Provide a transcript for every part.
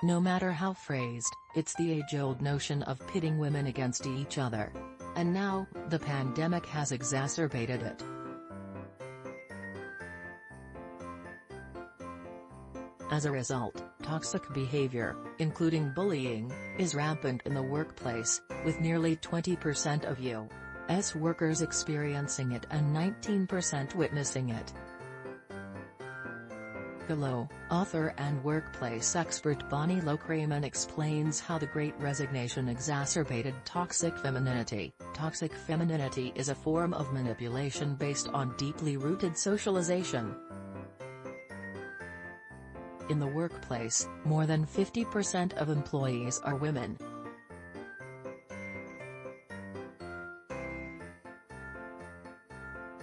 No matter how phrased, it's the age-old notion of pitting women against each other. And now, the pandemic has exacerbated it. As a result, toxic behavior, including bullying, is rampant in the workplace, with nearly 20% of U.S. workers experiencing it and 19% witnessing it. Below, author and workplace expert Bonnie Low-Kramen explains how the Great Resignation exacerbated toxic femininity. Toxic femininity is a form of manipulation based on deeply rooted socialization. In the workplace, more than 50% of employees are women.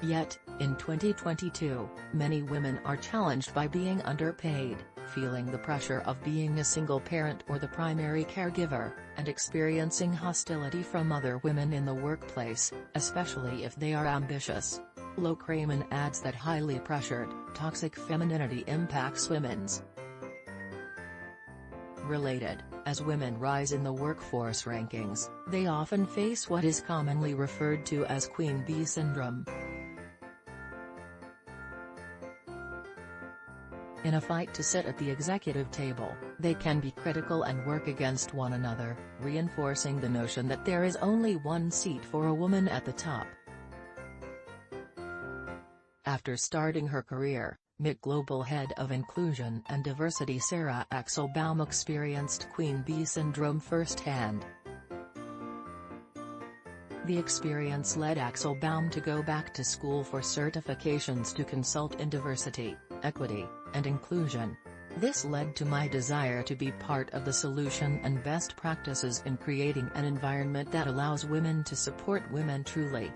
Yet, in 2022, many women are challenged by being underpaid, feeling the pressure of being a single parent or the primary caregiver, and experiencing hostility from other women in the workplace, especially if they are ambitious. Low-Kramen adds that highly pressured, toxic femininity impacts women's related. As women rise in the workforce rankings, they often face what is commonly referred to as Queen Bee syndrome. In a fight to sit at the executive table, they can be critical and work against one another, reinforcing the notion that there is only one seat for a woman at the top. After starting her career, MIT Global Head of Inclusion and Diversity Sara Axelbaum experienced Queen Bee syndrome firsthand. The experience led Axelbaum to go back to school for certifications to consult in diversity, equity, and inclusion. This led to my desire to be part of the solution and best practices in creating an environment that allows women to support women truly.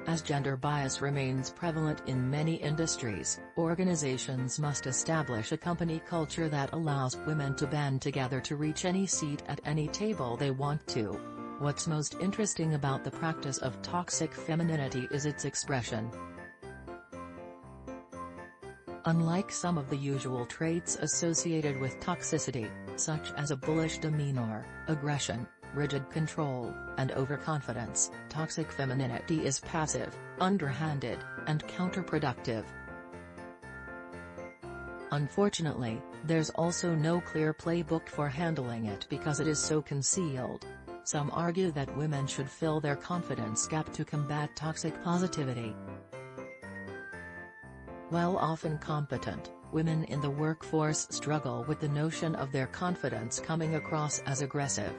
As gender bias remains prevalent in many industries, organizations must establish a company culture that allows women to band together to reach any seat at any table they want to. What's most interesting about the practice of toxic femininity is its expression. Unlike some of the usual traits associated with toxicity, such as a bullish demeanor, aggression, rigid control, and overconfidence, toxic femininity is passive, underhanded, and counterproductive. Unfortunately, there's also no clear playbook for handling it because it is so concealed. Some argue that women should fill their confidence gap to combat toxic positivity. While often competent, women in the workforce struggle with the notion of their confidence coming across as aggressive.